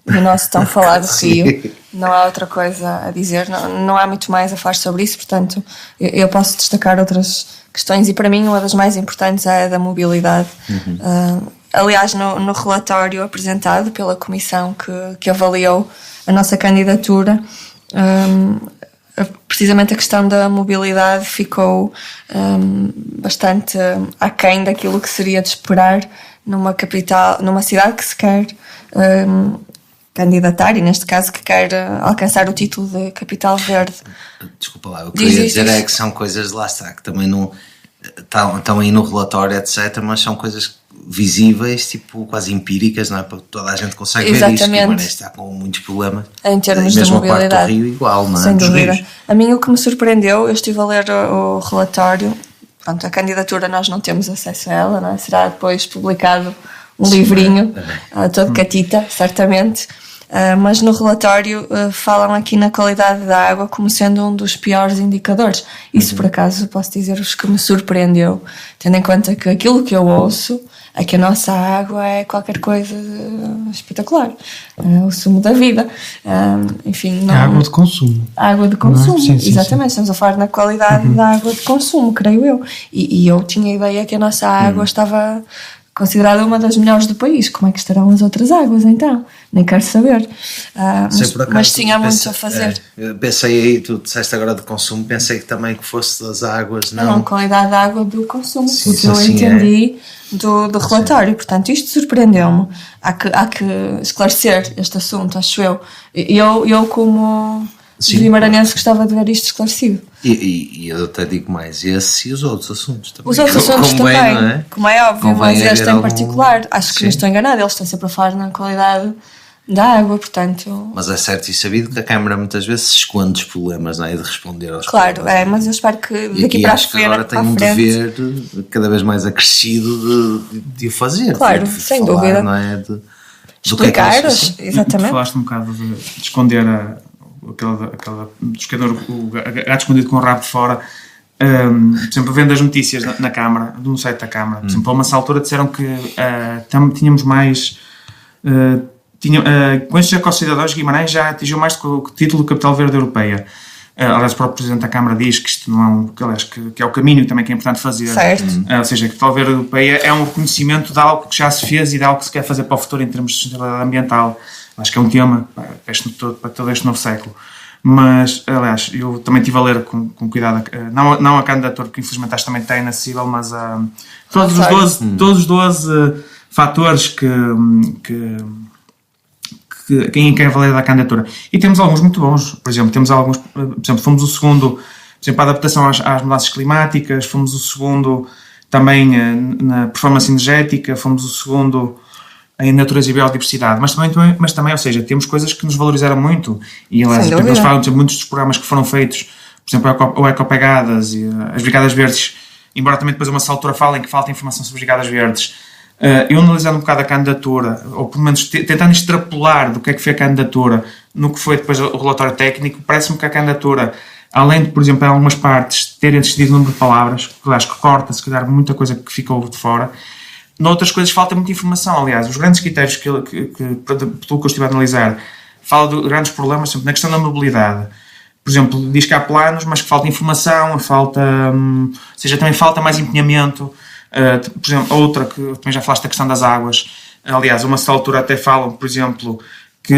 do nosso tão falado rio. Não há outra coisa a dizer, não há muito mais a falar sobre isso, portanto, eu posso destacar outras questões, e para mim uma das mais importantes é a da mobilidade. Aliás, no relatório apresentado pela comissão que avaliou a nossa candidatura, precisamente a questão da mobilidade ficou bastante aquém daquilo que seria de esperar numa capital, numa cidade que se quer candidatar, e neste caso que quer alcançar o título de capital verde. Desculpa lá, o que eu ia dizer é que são coisas, lá está, que também não estão aí no relatório, etc, mas são coisas visíveis, tipo quase empíricas, não é? Porque toda a gente consegue ver isto, mas está com muitos problemas em termos de mobilidade. Mesmo a parte do Rio igual, não é? Sem dúvida. A mim o que me surpreendeu, eu estive a ler o relatório, pronto, a candidatura nós não temos acesso a ela, não é? Será depois publicado um livrinho, todo catita, certamente. Mas no relatório falam aqui na qualidade da água como sendo um dos piores indicadores. Isso, por acaso, posso dizer-vos que me surpreendeu, tendo em conta que aquilo que eu ouço é que a nossa água é qualquer coisa espetacular, o sumo da vida. Enfim, não... A água de consumo. A água de consumo, sim, exatamente. Sim. Estamos a falar na qualidade da água de consumo, creio eu. E eu tinha a ideia que a nossa água estava considerada uma das melhores do país. Como é que estarão as outras águas, então? Nem quero saber. Mas sim, há muito a fazer. Pensei aí, tu disseste agora de consumo, pensei que também que fosse das águas, não? A qualidade da água do consumo, porque eu entendi do relatório. Portanto, isto surpreendeu-me. Há que esclarecer este assunto, acho eu. Eu como vimaranense, gostava de ver isto esclarecido. E eu até digo mais, esse e os outros assuntos também. Os outros assuntos também, como é óbvio, mas este em particular, acho que não estou enganado, eles estão sempre a falar na qualidade da água, portanto... Mas é certo e sabido que a Câmara muitas vezes se esconde dos problemas, não é? De responder aos problemas. Claro, mas eu espero que daqui para a frente... agora tem um dever cada vez mais acrescido de o fazer. Claro, sem dúvida. Não é? Explicar, exatamente. Falaste um bocado de esconder o gato escondido com o rabo de fora. Por exemplo, vendo as notícias na Câmara, no site da Câmara, por exemplo, a uma altura disseram que tínhamos mais... com estes ecocidadãos, Guimarães já atingiu mais do que o título de Capital Verde Europeia. Aliás, o próprio Presidente da Câmara diz que isto não é que é o caminho também que é importante fazer. Certo. Ou seja, a Capital Verde Europeia é um reconhecimento de algo que já se fez e de algo que se quer fazer para o futuro em termos de sustentabilidade ambiental. Acho que é um tema para todo este novo século. Mas, aliás, eu também estive a ler com cuidado, não a candidatura, que infelizmente acho que também está inacessível, mas todos os 12 fatores que quem quer valer da candidatura. E temos alguns muito bons. Por exemplo, fomos o segundo, por exemplo, a adaptação às mudanças climáticas, fomos o segundo também na performance energética, fomos o segundo em natureza e biodiversidade, mas também, ou seja, temos coisas que nos valorizaram muito e eles falam de muitos dos programas que foram feitos, por exemplo, o Ecopegadas e as Brigadas Verdes, embora também depois a uma altura falem que falta informação sobre as Brigadas Verdes. Eu analisando um bocado a candidatura, ou pelo menos tentando extrapolar do que é que foi a candidatura no que foi depois o relatório técnico, parece-me que a candidatura, além de, por exemplo, em algumas partes terem excedido o número de palavras, que corta se calhar muita coisa que ficou de fora, noutras coisas falta muita informação. Aliás, os grandes critérios pelo que eu estive a analisar, fala de grandes problemas, por exemplo, na questão da mobilidade. Por exemplo, diz que há planos, mas que falta informação, também falta mais empenhamento. Por exemplo, outra que também já falaste da questão das águas. Aliás, a uma certa altura até falam, por exemplo, que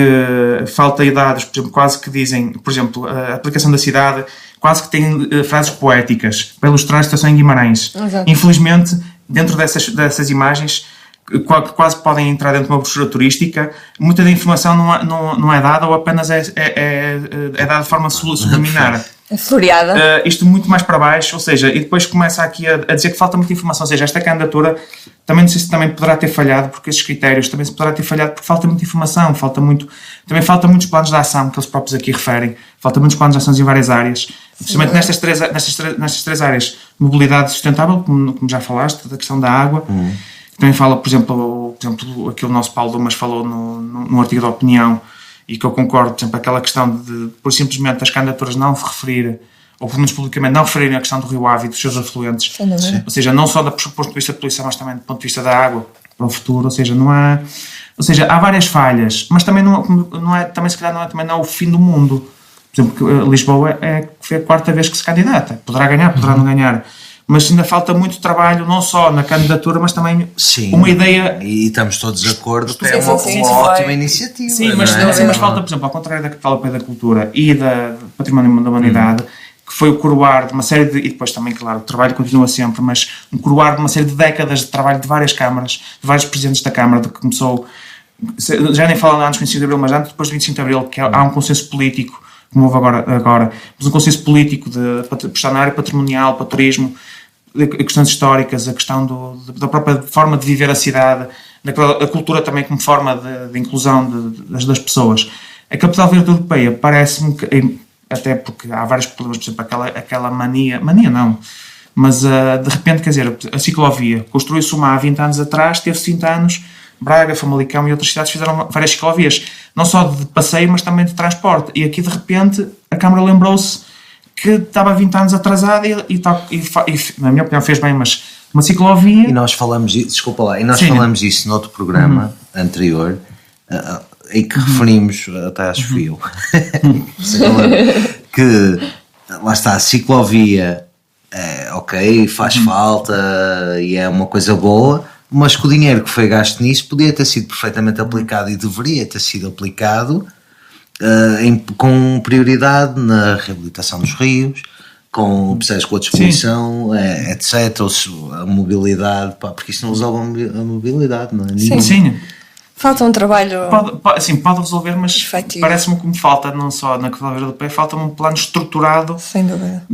falta dados, por exemplo, quase que dizem, por exemplo, a aplicação da cidade, quase que tem frases poéticas para ilustrar a situação em Guimarães. Exato. Infelizmente, dentro dessas imagens, que quase podem entrar dentro de uma brochura turística, muita da informação não é dada ou apenas é dada de forma subliminar. É floreada. Isto muito mais para baixo, ou seja, e depois começa aqui a dizer que falta muita informação, ou seja, esta candidatura também não sei se também poderá ter falhado, porque esses critérios também se poderá ter falhado porque falta muita informação, também falta muitos planos de ação que eles próprios aqui referem, falta muitos planos de ações em várias áreas, precisamente nestas três áreas, mobilidade sustentável, como já falaste, da questão da água, também fala, por exemplo, aqui o nosso Paulo Dumas falou num artigo de opinião, e que eu concordo, por exemplo, aquela questão de, por simplesmente, as candidaturas não referir, ou pelo menos publicamente, não referirem a questão do Rio Ave e dos seus afluentes. Ou seja, não só do ponto de vista de poluição, mas também do ponto de vista da água para o futuro. Ou seja, há várias falhas, mas também também se calhar não é o fim do mundo. Por exemplo, Lisboa foi a 4ª vez que se candidata. Poderá ganhar, poderá não ganhar. Mas ainda falta muito trabalho, não só na candidatura, mas também uma ideia... E estamos todos de acordo que é uma ótima iniciativa. Sim, mas falta, por exemplo, ao contrário da Capital Europeia da Cultura e da Património da Humanidade, que foi o coroar de uma série de... E depois também, claro, o trabalho continua sempre, mas um coroar de uma série de décadas de trabalho de várias câmaras, de vários presidentes da Câmara, de que começou... Já nem falo antes do 25 de Abril, mas antes depois do 25 de Abril, que há um consenso político, como houve agora, mas um consenso político de prestar na área patrimonial, para o turismo, questões históricas, a questão da própria forma de viver a cidade, a cultura também como forma de inclusão das pessoas. A Capital Verde Europeia parece-me que, até porque há vários problemas, por exemplo, aquela mania não, mas de repente, quer dizer, a ciclovia, construiu-se uma há 20 anos atrás, teve-se 20 anos, Braga, Famalicão e outras cidades fizeram várias ciclovias, não só de passeio, mas também de transporte, e aqui de repente a Câmara lembrou-se que estava 20 anos atrasada e na minha opinião fez bem, mas uma ciclovia... E nós falamos isso noutro programa anterior, em que referimos, até acho que fui eu, que lá está, a ciclovia ok, faz falta e é uma coisa boa, mas que o dinheiro que foi gasto nisso podia ter sido perfeitamente aplicado e deveria ter sido aplicado com prioridade na reabilitação dos rios, com a despoluição, etc. Ou a mobilidade, porque isso não resolve a mobilidade, não é? Sim. Falta um trabalho. Pode resolver, mas efetivo. Parece-me que me falta, não só na Capital Verde Europeia, falta-me um plano estruturado. Sem dúvida.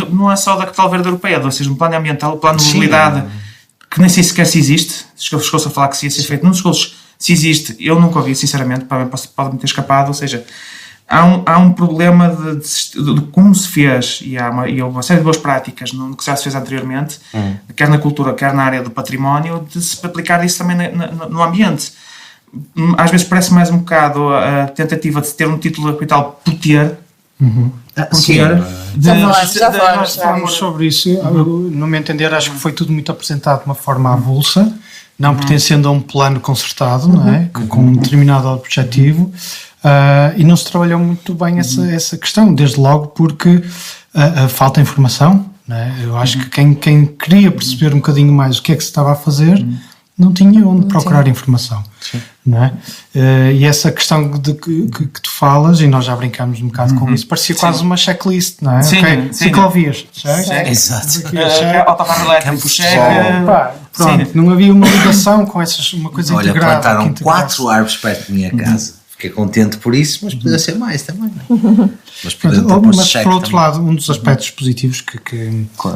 Não é só da Capital Verde Europeia, ou seja, um plano ambiental, um plano de mobilidade, que nem sei sequer se existe. Chegou-se a falar que se ia ser feito. Não se existe, eu nunca ouvi, sinceramente, pode-me ter escapado. Ou seja, há um problema de como se fez, e há uma série de boas práticas no que já se fez anteriormente, quer na cultura, quer na área do património, de se aplicar isso também no ambiente. Às vezes parece mais um bocado a tentativa de ter um título de capital por ter. Já falamos sobre isso. No meu entender, acho que foi tudo muito apresentado de uma forma avulsa, não pertencendo a um plano concertado, não é? Com um determinado objetivo. E não se trabalhou muito bem essa questão, desde logo porque falta informação, não é? Eu acho que quem queria perceber um bocadinho mais o que é que se estava a fazer não tinha onde procurar informação. Não é? E essa questão que tu falas, e nós já brincámos um bocado com isso, parecia quase uma checklist, não é? Ciclovias, Exato. Pronto, não havia uma ligação com uma coisa integrada. Olha, plantaram 4 árvores perto da minha casa. Fiquei contente por isso, mas podia ser mais também. Mas por outro lado, um dos aspectos positivos que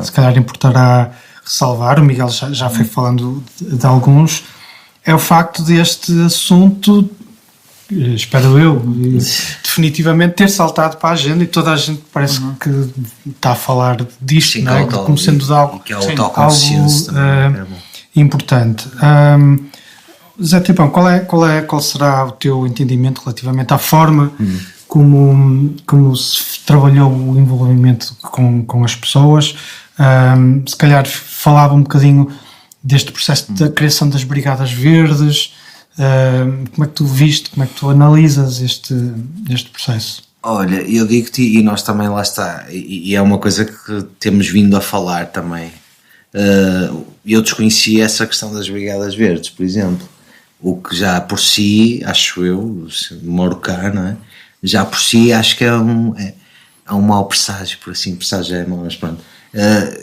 se calhar importará ressalvar, o Miguel já foi falando de alguns, é o facto deste assunto, espero eu, definitivamente ter saltado para a agenda, e toda a gente parece que está a falar disto, não é? Como sendo de algo importante. Zé Tripão, qual será o teu entendimento relativamente à forma como se trabalhou o envolvimento com as pessoas? Se calhar falava um bocadinho deste processo da criação das Brigadas Verdes. Como é que tu viste, como é que tu analisas este processo? Olha, eu digo-te, e nós também lá está, e é uma coisa que temos vindo a falar também. Eu desconhecia essa questão das Brigadas Verdes, por exemplo. O que já por si, acho eu, moro cá, não é? Já por si acho que é um mau presságio, por assim, presságio é mau, mas pronto.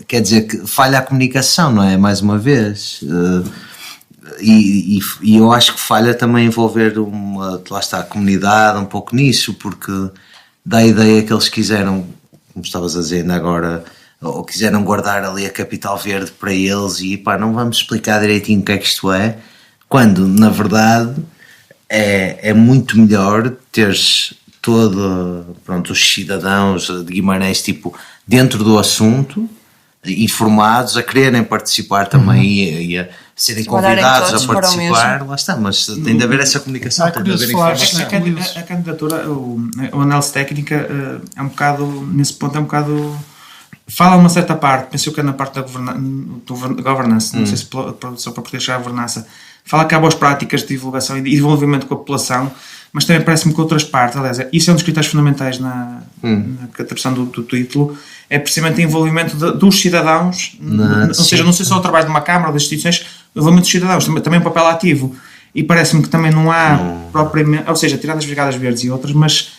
Quer dizer que falha a comunicação, não é? Mais uma vez. E eu acho que falha também envolver lá está, a comunidade um pouco nisso, porque dá a ideia que eles quiseram, como estavas a dizer ainda agora, ou quiseram guardar ali a Capital Verde para eles e não vamos explicar direitinho o que é que isto é, quando na verdade é muito melhor teres os cidadãos de Guimarães dentro do assunto, informados, a quererem participar também e a serem convidados a participar, lá está, mas tem de haver essa comunicação, tem de haver informação. A candidatura, a análise técnica é um bocado, nesse ponto é um bocado, fala uma certa parte, penso que é na parte da governance, não sei se só para poder chegar à governança, fala que há boas práticas de divulgação e de envolvimento com a população, mas também parece-me que outras partes, aliás, isso é um dos critérios fundamentais na atribuição do título, é precisamente o envolvimento dos cidadãos, ou seja, não sei só o trabalho de uma Câmara ou das instituições, o envolvimento dos cidadãos, também um papel ativo, e parece-me que também não há propriamente, ou seja, tirando as Brigadas Verdes e outras, mas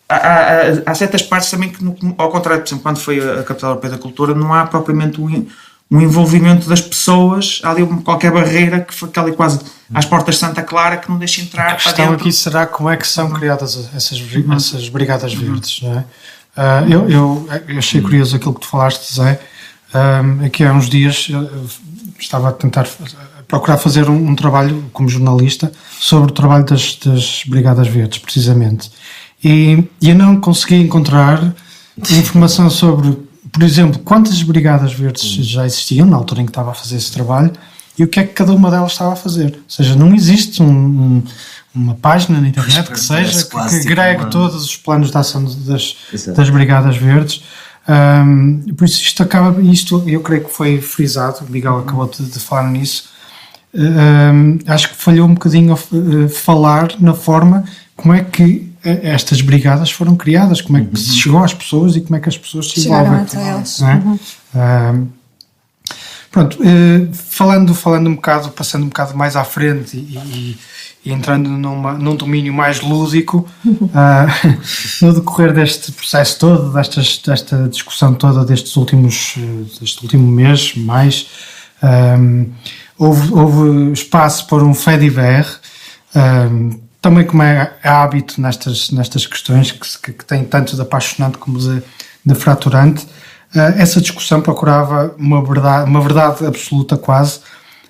há certas partes também que, ao contrário, por exemplo, quando foi a Capital Europeia da Cultura, não há propriamente um envolvimento das pessoas, há ali qualquer barreira que foi ali quase às portas de Santa Clara que não deixa entrar para dentro. A questão aqui será como é que são criadas essas Brigadas Verdes, não é? Eu achei curioso aquilo que tu falaste, Zé. Aqui há uns dias eu estava a tentar procurar fazer um trabalho como jornalista sobre o trabalho das Brigadas Verdes, precisamente. E eu não consegui encontrar informação sobre, por exemplo, quantas Brigadas Verdes já existiam na altura em que estava a fazer esse trabalho e o que é que cada uma delas estava a fazer. Ou seja, não existe uma página na internet que seja que agregue todos os planos de ação das Brigadas Verdes. Por isso isto eu creio que foi frisado, o Miguel acabou de falar nisso. Acho que falhou um bocadinho a falar na forma como é que estas brigadas foram criadas, como é que se chegou às pessoas e como é que as pessoas se envolvem. Até eles. Pronto, falando um bocado, passando um bocado mais à frente e entrando num domínio mais lúdico, no decorrer deste processo todo, desta discussão toda deste último mês, mais, houve espaço para um fait divers, também como é hábito nestas questões que tem tanto de apaixonante como de fraturante. Essa discussão procurava uma verdade absoluta quase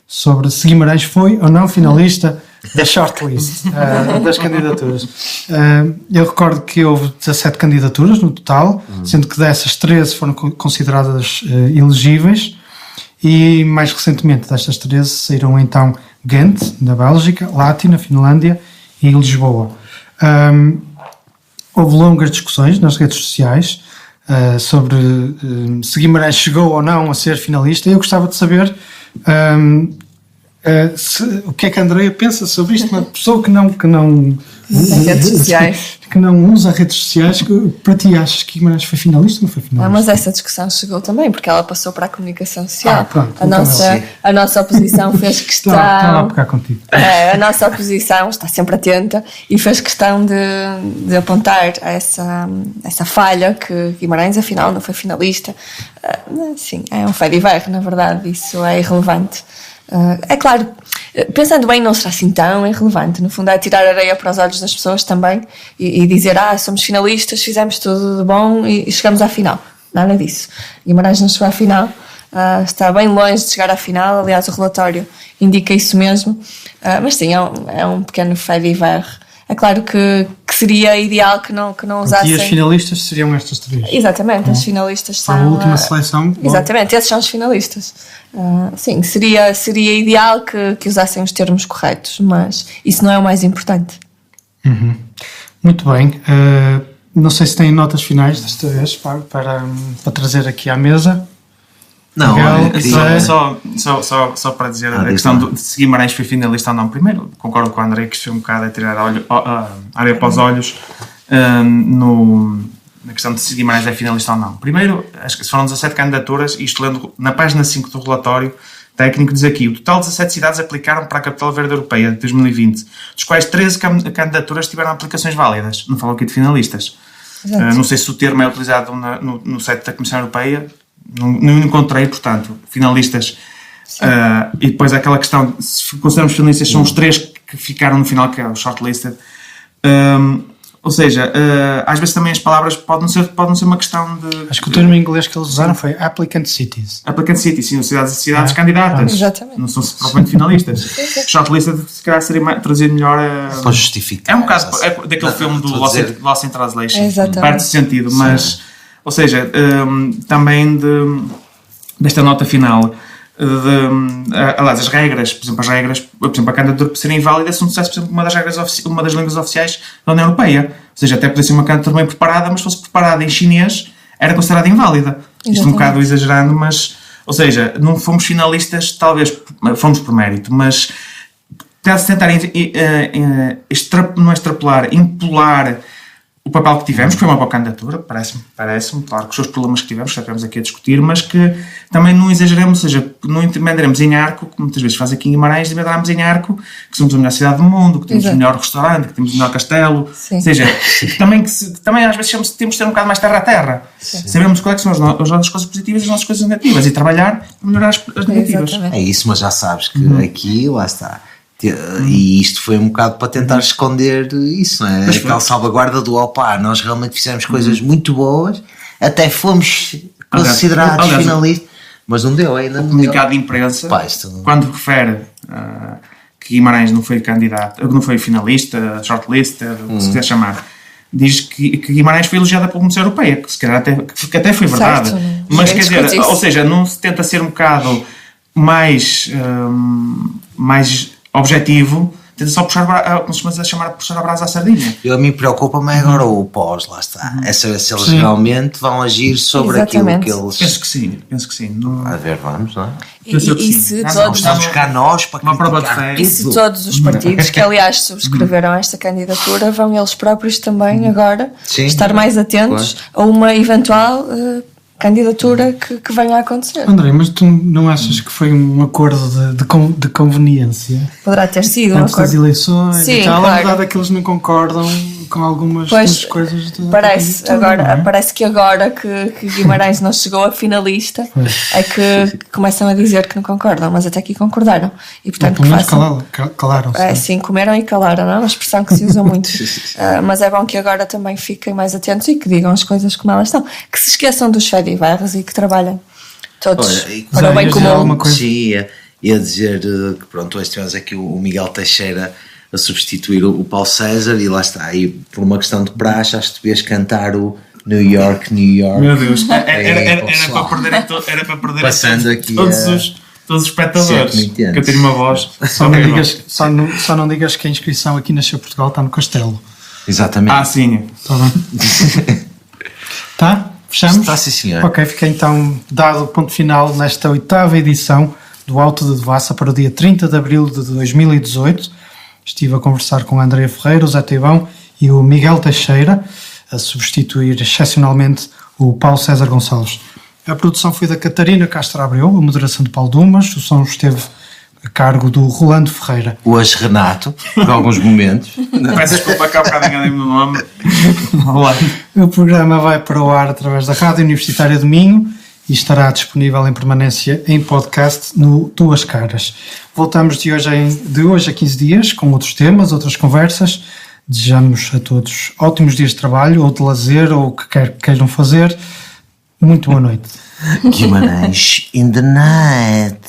sobre se Guimarães foi ou não finalista da shortlist, das candidaturas. Eu recordo que houve 17 candidaturas no total, sendo que dessas 13 foram consideradas elegíveis, e mais recentemente destas 13 saíram então Ghent, na Bélgica, Lahti, na Finlândia, e Lisboa. Houve longas discussões nas redes sociais sobre se Guimarães chegou ou não a ser finalista. Eu gostava de saber o que é que a Andreia pensa sobre isto, uma pessoa que não redes sociais. Que não usa redes sociais. Para ti, achas que Guimarães foi finalista ou não foi finalista? Mas essa discussão chegou também, porque ela passou para a comunicação social. Pronto, a nossa oposição fez questão... Está lá a pegar contigo. A nossa oposição está sempre atenta e fez questão de apontar a essa falha, que Guimarães afinal não foi finalista. Sim, é um fait divers, na verdade, isso é irrelevante. É claro, pensando bem, não será assim tão irrelevante. No fundo, é tirar areia para os olhos das pessoas também e dizer: somos finalistas, fizemos tudo de bom e chegamos à final. Nada disso. Guimarães não chegou à final, está bem longe de chegar à final. Aliás, o relatório indica isso mesmo. Mas sim, é um pequeno fait divers. É claro que seria ideal que não usassem... E as finalistas seriam estas 3? Exatamente, as finalistas são... A última seleção? Exatamente, esses são os finalistas. Sim, seria ideal que usassem os termos corretos, mas isso não é o mais importante. Muito bem. Não sei se têm notas finais desta vez para trazer aqui à mesa. Não, só para dizer a questão de se Guimarães foi finalista ou não. Primeiro, concordo com o André que isto foi um bocado a tirar areia para os olhos na questão de se Guimarães é finalista ou não. Primeiro, acho que foram 17 candidaturas, isto lendo na página 5 do relatório técnico, diz aqui: o total de 17 cidades aplicaram para a Capital Verde Europeia de 2020, dos quais 13 candidaturas tiveram aplicações válidas. Não falo aqui de finalistas. Não sei se o termo é utilizado no site da Comissão Europeia. Não encontrei, portanto, finalistas. E depois aquela questão, se consideramos finalistas, são os 3 que ficaram no final, que é o shortlisted. Ou seja, às vezes também as palavras podem ser uma questão de... Acho que o termo em inglês que eles usaram foi applicant cities. Applicant cities, sim, cidades candidatas. Exatamente. Não são propriamente finalistas. Shortlisted, se calhar, seria trazer melhor... Para justificar. É um caso daquele filme do Lost in Translation. Perde-se sentido, mas... Sim. Ou seja, também desta nota final, aliás, as regras, por exemplo, a candidatura para ser inválida são por exemplo, uma das línguas oficiais da União Europeia. Ou seja, até podia ser uma candidatura bem preparada, mas se fosse preparada em chinês, era considerada inválida. Isto é um bocado exagerando, mas, ou seja, não fomos finalistas, talvez fomos por mérito, mas se tentar não extrapolar, impolar o papel que tivemos, que foi uma boa candidatura, parece-me, claro, com os seus problemas que tivemos, já estivemos aqui a discutir, mas que também não exageremos, ou seja, não emendaremos em Arco, como muitas vezes faz aqui em Guimarães, emendaremos em Arco, que somos a melhor cidade do mundo, que temos o melhor restaurante, que temos o melhor castelo. Sim. Ou seja, também às vezes temos de ter um bocado mais terra a terra. Sim. Sabemos quais são as nossas coisas positivas e as nossas coisas negativas, e trabalhar para melhorar as negativas. Exatamente. É isso, mas já sabes que aqui, lá está. E isto foi um bocado para tentar esconder isso, não é? Aquela salvaguarda do nós realmente fizemos coisas muito boas, até fomos considerados finalistas, mas não deu ainda. O comunicado de imprensa, quando refere que Guimarães não foi candidato, não foi finalista, shortlist, o que se quiser chamar, diz que Guimarães foi elogiada pela Comissão Europeia, que se calhar até foi verdade, certo, mas quer dizer, ou seja, não se tenta ser um bocado mais objetivo, tenta só puxar, como se chama puxar a brasa à sardinha. A mim preocupa-me agora o pós, lá está. É saber se eles realmente vão agir sobre aquilo que eles... Penso que sim. Não... A ver, vamos, não é? E se todos... Estamos cá nós para uma prova de fé. E se todos os partidos que, aliás, subscreveram esta candidatura vão eles próprios também agora estar mais atentos a uma eventual candidatura que venha a acontecer. André, mas tu não achas que foi um acordo de conveniência? Poderá ter sido antes das eleições? Sim, e tal, claro. A verdade é que eles não concordam com algumas das coisas. Parece que agora que Guimarães não chegou a finalista é que começam a dizer que não concordam, mas até aqui concordaram. E portanto pelo menos calaram-se. Sim, comeram e calaram, não é uma expressão que se usa muito. Mas é bom que agora também fiquem mais atentos e que digam as coisas como elas estão. Que se esqueçam dos fediverros e que trabalhem todos para o bem comum. Sim, ia dizer que pronto, hoje tivemos aqui o Miguel Teixeira a substituir o Paulo César e lá está, e por uma questão de praxe acho que devias cantar o New York. Meu Deus, era para perder passando aqui todos os espectadores, que eu tenho uma voz. Só não digas que a inscrição aqui Nasceu Portugal está no Castelo. Exatamente. Sim. Está bem. Tá? Fechamos? Está, sim, senhor. Ok, fica então dado o ponto final nesta 8ª edição do Alto de Devassa para o dia 30 de abril de 2018. Estive a conversar com a Andreia Ferreira, o Zé Teibão e o Miguel Teixeira, a substituir excepcionalmente o Paulo César Gonçalves. A produção foi da Catarina Castro Abreu, a moderação de Paulo Dumas, o som esteve a cargo do Rolando Ferreira. Hoje Renato, por alguns momentos. Peço desculpa que há bocado enganei-me no nome. O programa vai para o ar através da Rádio Universitária do Minho e estará disponível em permanência em podcast no Duas Caras. Voltamos de hoje a 15 dias com outros temas, outras conversas. Desejamos a todos ótimos dias de trabalho ou de lazer ou o que quer que queiram fazer. Muito boa noite. Guimarães in the night.